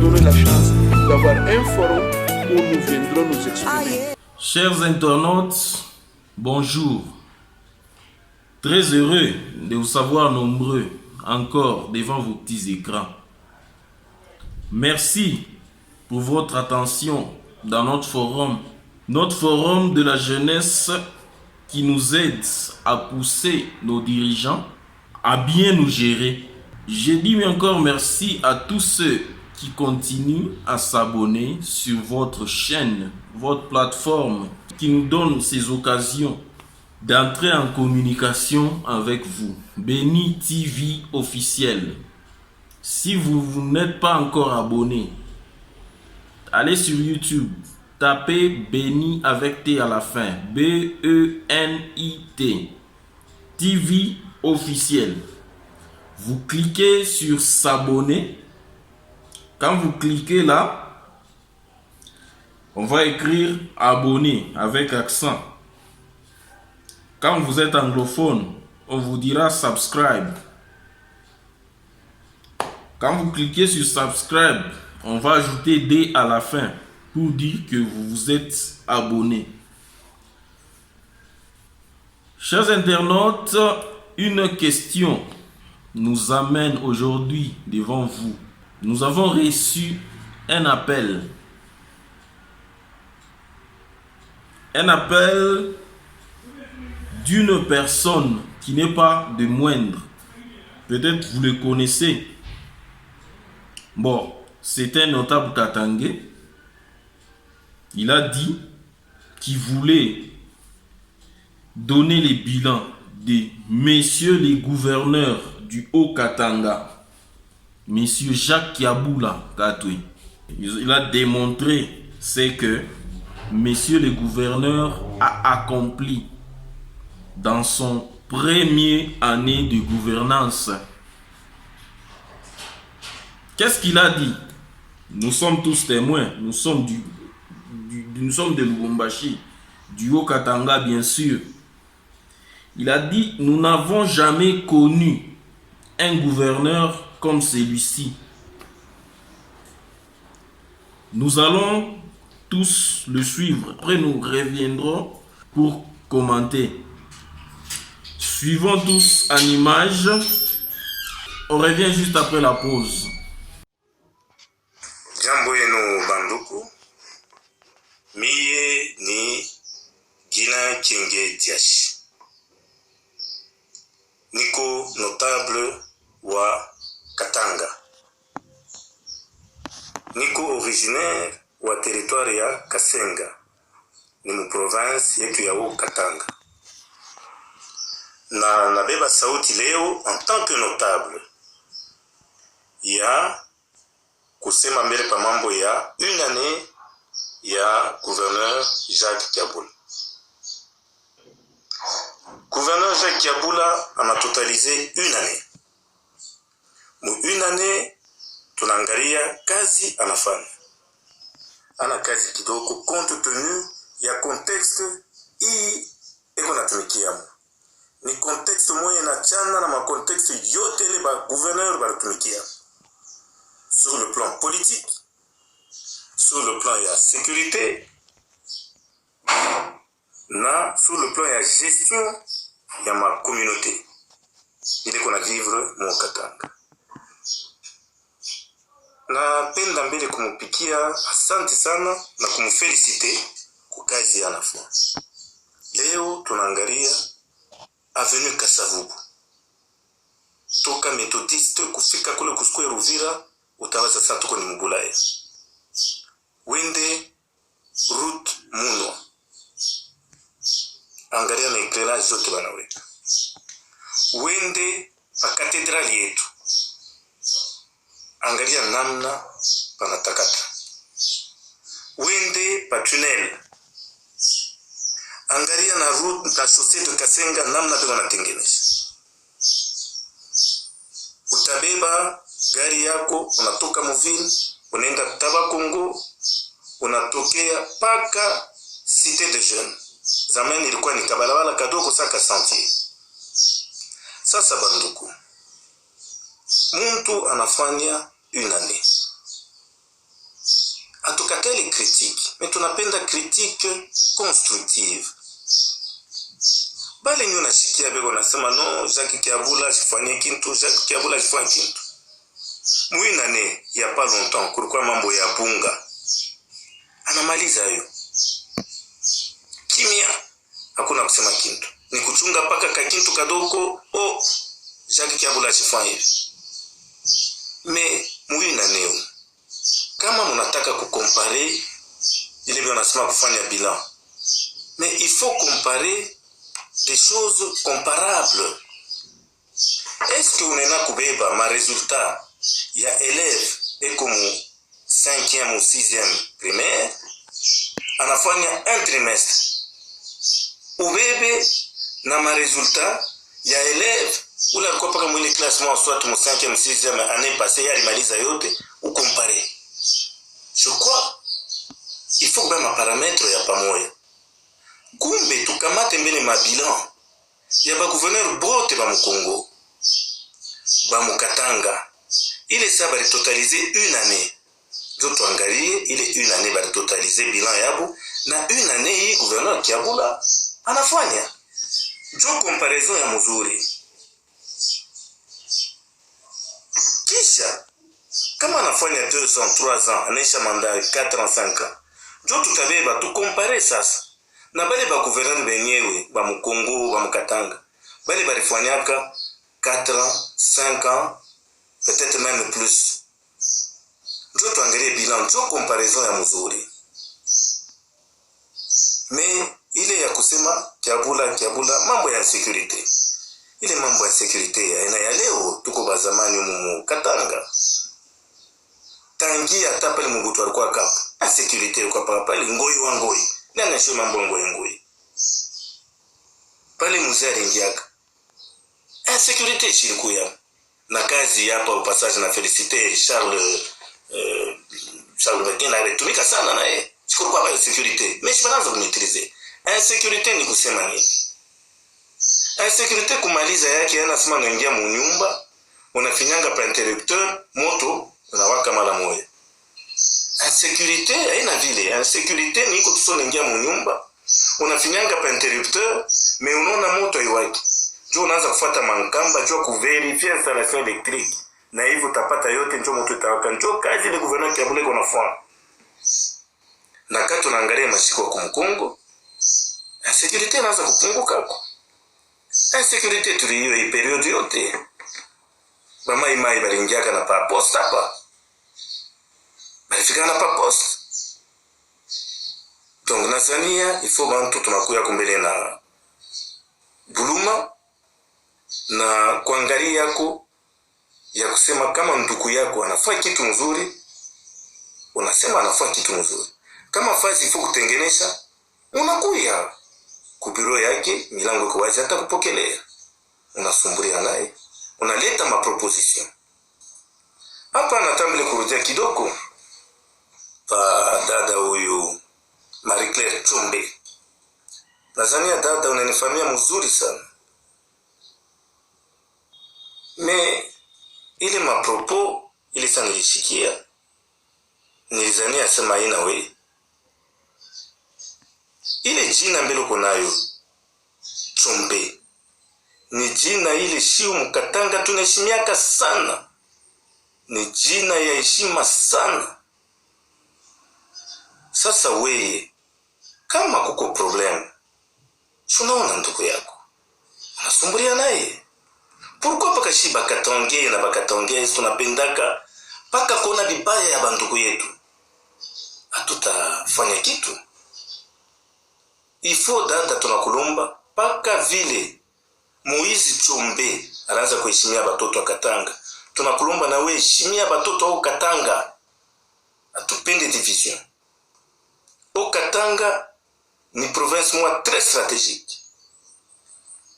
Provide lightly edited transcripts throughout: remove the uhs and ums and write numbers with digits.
donner la chance d'avoir un forum où nous viendrons nous exprimer. Chers internautes, bonjour. Très heureux de vous savoir nombreux encore devant vos petits écrans. Merci pour votre attention dans notre forum de la jeunesse qui nous aide à pousser nos dirigeants à bien nous gérer. Je dis encore merci à tous ceux qui continuent à s'abonner sur votre chaîne, votre plateforme, qui nous donne ces occasions d'entrer en communication avec vous. Béni TV officiel. Si vous n'êtes pas encore abonné, allez sur YouTube, tapez Béni avec T à la fin, B-E-N-I-T, TV officiel. Vous cliquez sur s'abonner. Quand vous cliquez là, on va écrire abonner avec accent. Quand vous êtes anglophone, on vous dira subscribe. Quand vous cliquez sur subscribe, on va ajouter D à la fin pour dire que vous vous êtes abonné. Chers internautes, une question nous amène aujourd'hui devant vous. Nous avons reçu un appel. Un appel d'une personne qui n'est pas de moindre. Peut-être vous le connaissez. Bon, c'est un notable katangais. Il a dit qu'il voulait donner les bilans de messieurs les gouverneurs du Haut-Katanga, monsieur Jacques Kiaboula Katoué. Il a démontré ce que monsieur le gouverneur a accompli dans son première année de gouvernance. Qu'est-ce qu'il a dit? Nous sommes tous témoins, nous sommes de Lubumbashi, du Haut-Katanga bien sûr. Il a dit, nous n'avons jamais connu un gouverneur comme celui-ci. Nous allons tous le suivre. Après, nous reviendrons pour commenter. Suivons tous en image. On revient juste après la pause. Jambo yenu banduku, miye ni Gina Kienge Diashi. Niko notable wa Katanga. Niko originaire wa territoire ya Kasenga. Ni mu province yetu ya Haut-Katanga. Na nabeba sauti leo en tant que notable ya kusema mbele pa mambo ya une année ya gouverneur Jacques Kiaboula. Gouverneur Jacques Kiaboula a totalisé une année. Une année tunaangalia kazi anafanya. Ana kazi kidogo compte tenu ya contexte hii eko natumikia. Ni contexte moya na chana na ma contexte yote ile ba gouverneur baratumikia. Sur le plan politique, sur le plan de la sécurité, sur le plan de la gestion de ma communauté. Il est qu'on a vivre mon Katanga. Napenda mbele kumupikia asante sana na kumfelicite kwa kazi anafanya. Leo tunaangalia avenue Kasavubu. Toka Methodiste kufika kule kusikwe Ruvira, utawaza sasa tuko ni Mbulaya. Wende route Muno. Angalia na éclairage zote banaweka. Wende pa katedrali yetu. Angalia namna panatakata. Wende pa tunnel. Angalia na route na chaussée de Kasenga namna bego natengenesha. Utabeba gari yako, unatoka Muville, unaenda Tabakongo, unatokea paka Cité des Jeunes. Zamani ilikuwa ni kabalabala kadogo saka sentier. Sasa banduku, muntu anafanya une année. Hatukatali critique, mais tunapenda critique constructive. Bale nyo nasikia bego nasema no, Jacques Kiabula asifanye kintu, Jacques Kiabula asifanye kintu. Muinane ya pas longtemps kulikuwa mambo ya bunga. Anamaliza hiyo. Kimya, hakuna kusema kintu. Ni kuchunga paka kakintu kadogo, Jacques Kiabula asifanye hivi. Me muinane kama munataka kukompare ile bio nasema kufanya bilan. Mais il faut comparer des choses comparables. Est-ce que unena kubeba ma résultat ya élève eko mu 5e ou 6e primaire anafanya un trimestre, ubebe na ma résultat ya élève ula alikuwa paka mwile classement soit mu 5e ou 6e année passée yalimaliza yote, ukompare. Je crois il faut que ma paramètre ya pamoja. Kumbe tukamate mbele mabilan ya ba gouverneur bote ba Mukongo, ba Mukatanga. Ile ça va totaliser une année. Zoto angalie ile une année va totaliser bilan yabo na une année hii gouverneur Kiabula anafanya. Jo comparaison ya mzuri. Kisha kama anafanya 2 ans, 3 ans, anaisha mandat 4 ans, 5 ans. Jo tutabeba tu comparer sasa. Na bale ba gouverneur benyewe ba Mukongo, ba Mukatanga. Bale barifanyaka 4 ans, 5 ans, peut-être même plus. Jo tuangalie bilan, jo comparaison ya mzuri. Mais ile ya kusema Kiabula mambo ya sécurité. Ile mambo ya sécurité ya ina ya leo tuko bazamani mu Katanga. Tangia hata pale Mugutu alikuwa kapo. A sécurité kwa pale ngoi wa ngoi. Nani sio mambo ngoi. Pale muzari ngiaka. A sécurité chilikuya. Na kazi hapa upasaje na féliciter Charles Bekena alitumika sana naye. Siko kwa sécurité. Mais je banaanza kumaîtriser. Insécurité ni kusema nini? Insécurité kumaliza yake anasema naingia mu nyumba, unafinyanga pa interrupteur, moto unawaka mara moja. Insécurité haina vile. Insécurité ni kutusona ingia mu nyumba, unafinyanga pa interrupteur, mais unaona moto iwaki. Jo unaanza kufuata mankamba, jo kuverifia installation électrique. Na hivyo utapata yote njo moto itawaka. Njo kazi ile gouverneur Kiabula konafanya. Na kati tunaangalia mashiko kwa Mkongo, insécurité inaanza kupunguka hapo. Insécurité tuliyo hii periode yote. Mama imai balingiaka na pa poste hapa. Balifika na pa poste. Donc Tanzania il faut bantu tunakuya kumbele na buluma na kuangalia yako ya kusema kama ndugu yako anafanya kitu mzuri, unasema anafanya kitu mzuri. Kama fazi ifu kutengenesha, unakuya kubiro yake, milango iko wazi hata kupokelea. Unasumburia naye, unaleta maproposition. Hapa natambile kurudia kidogo pa dada huyu Marie Claire Chombe. Nazania dada unanifamia mzuri sana. Me ile mapropo ile sana nilishikia. Nilizania sema ina we. Ile jina mbele uko nayo Chombe ni jina ile shiu Mukatanga tunaheshimiaka sana. Ni jina ya heshima sana. Sasa weye kama kuko problem, unaona ndugu yako unasumburia naye. Pourquoi paka shi bakatonge na bakatonge tunapendaka paka kuona vibaya ya bandugu yetu? Hatutafanya kitu. Il faut dada tunakulomba paka vile Moizi Chombe anaanza kuheshimia batoto wa Katanga. Tunakulomba na wewe heshimia batoto wa Katanga. Atupende division. Au Katanga ni province moi très stratégique.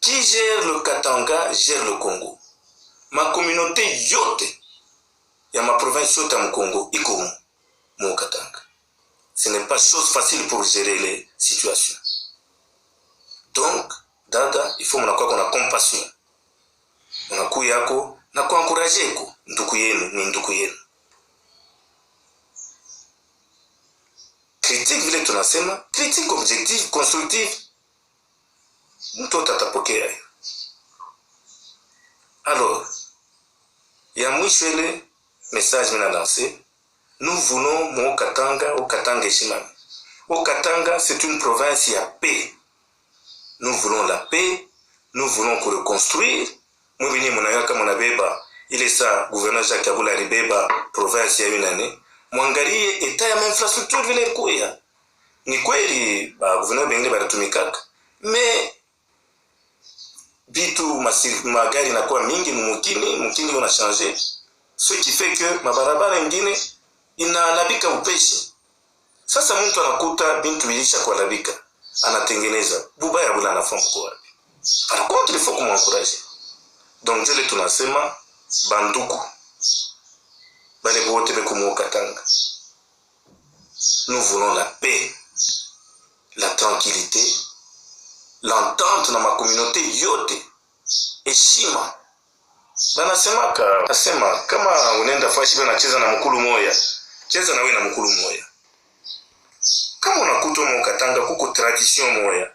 Qui gère le Katanga gère le Congo. Ma communauté yote ya ma province yote ya Congo iko mu Katanga. Ce n'est pas chose facile pour gérer les situations. Donc, dada, il faut mnakuwa na compassion. Unakuwa yako na kuencourager ko ndugu yenu ni ndugu yenu. tunasema critique objective constructive, mtoto atapokea hiyo. Alors, ya mwisho ile message mena lancé, nous voulons mon Katanga, au Katanga Shimami. Au Katanga, c'est une province à paix. Nous voulons la paix, nous voulons reconstruire. Mwibini munayaka munabeba, il est ça, gouverneur Jacques Kabula ribeba province ya une année. Mwangalie eta ya infrastructure vile kuya. Ni kweli ba gouverneur bengine baratumikaka. Mais bitu magari nakuwa mingi mukini una changer. Ce qui fait que mabarabara ingine inalabika upeshi. Sasa mtu anakuta bintu bilisha kualabika, anatengeneza bubaya bula anafanya kwa wapi. Par contre, il faut qu'on encourage. Donc jele tunasema banduku bale bote be kumu Katanga. Nous voulons la paix, la tranquillité, l'entente na ma communauté yote, heshima. Banasemaka asema kama unaenda fashi bana cheza na mkulu moya, cheza na wewe na mkulu moya. Kama unakuta mu Katanga kuko tradition moya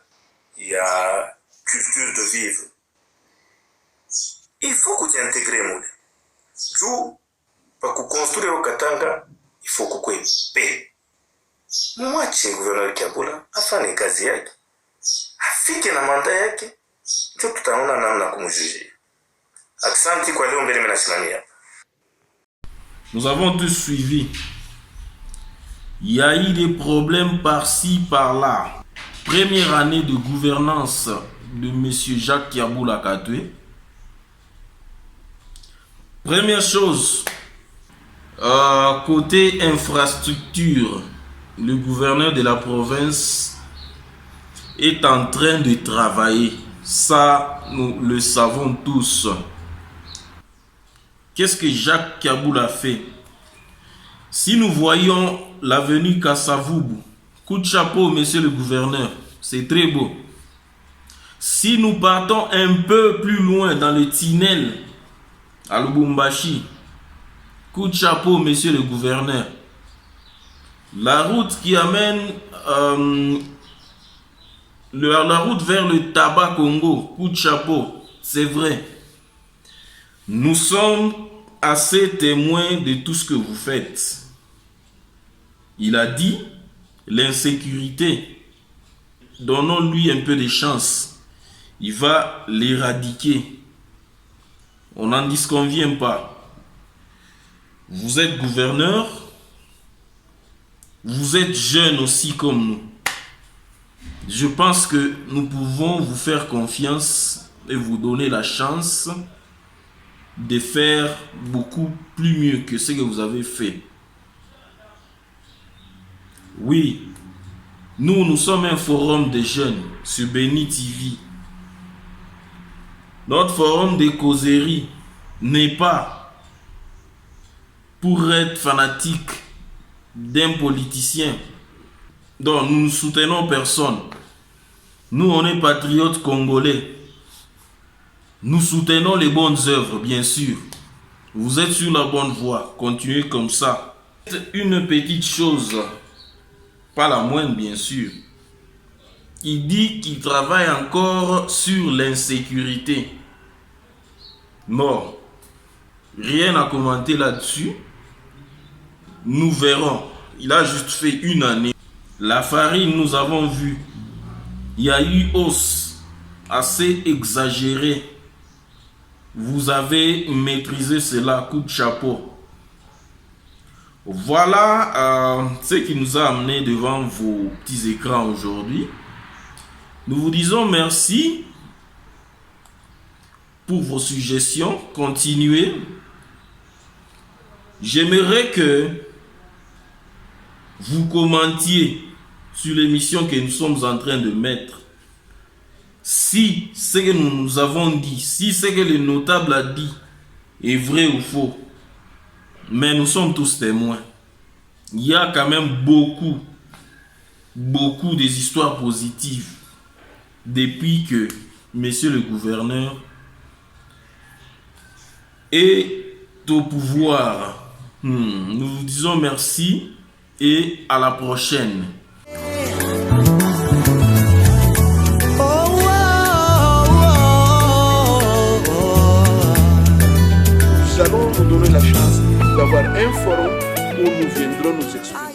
ya culture de vivre, il faut que tu intégrer moule. Juu pa kukonstruire au Katanga, il faut kukwe paix. Mwache gouverneur Kabula afanye kazi yake, afike na manda yake, ndio tutaona namna kumjuger. Asante kwa leo, mbele mnasimamia. Nous avons tous suivi. Il y a eu des problèmes par-ci, par-là. Première année de gouvernance de M. Jacques Kabula Katwe. Première chose, côté infrastructure, le gouverneur de la province est en train de travailler. Ça, nous le savons tous. Qu'est-ce que Jacques Kabula fait? Si nous voyons l'avenue Kassavoubou, coup de chapeau, monsieur le gouverneur, c'est très beau. Si nous partons un peu plus loin dans le tunnel à Lubumbashi, coup de chapeau, monsieur le gouverneur. La route qui amène la route vers le tabac Congo, coup de chapeau, c'est vrai. Nous sommes assez témoins de tout ce que vous faites. Il a dit l'insécurité. Donnons-lui un peu de chance. Il va l'éradiquer. On n'en disconvient pas. Vous êtes gouverneur. Vous êtes jeune aussi comme nous. Je pense que nous pouvons vous faire confiance et vous donner la chance de faire beaucoup plus mieux que ce que vous avez fait. Oui, nous sommes un forum de jeunes sur Béni TV. Notre forum de causerie n'est pas pour être fanatique d'un politicien. Donc nous ne soutenons personne. Nous, on est patriotes congolais. Nous soutenons les bonnes œuvres, bien sûr. Vous êtes sur la bonne voie. Continuez comme ça. Une petite chose, pas la moindre, bien sûr. Il dit qu'il travaille encore sur l'insécurité. Non. Rien à commenter là-dessus. Nous verrons. Il a juste fait une année. La farine, nous avons vu. Il y a eu hausse assez exagérée. Vous avez maîtrisé cela, coup de chapeau. Voilà ce qui nous a amené devant vos petits écrans aujourd'hui. Nous vous disons merci pour vos suggestions. Continuez. J'aimerais que vous commentiez sur l'émission que nous sommes en train de mettre. Si ce que nous avons dit, si ce que le notable a dit est vrai ou faux, mais nous sommes tous témoins. Il y a quand même beaucoup des histoires positives depuis que monsieur le gouverneur est au pouvoir. Nous vous disons merci et à la prochaine. nous allons nous donner la chance d'avoir un forum où nous viendrons nous exprimer.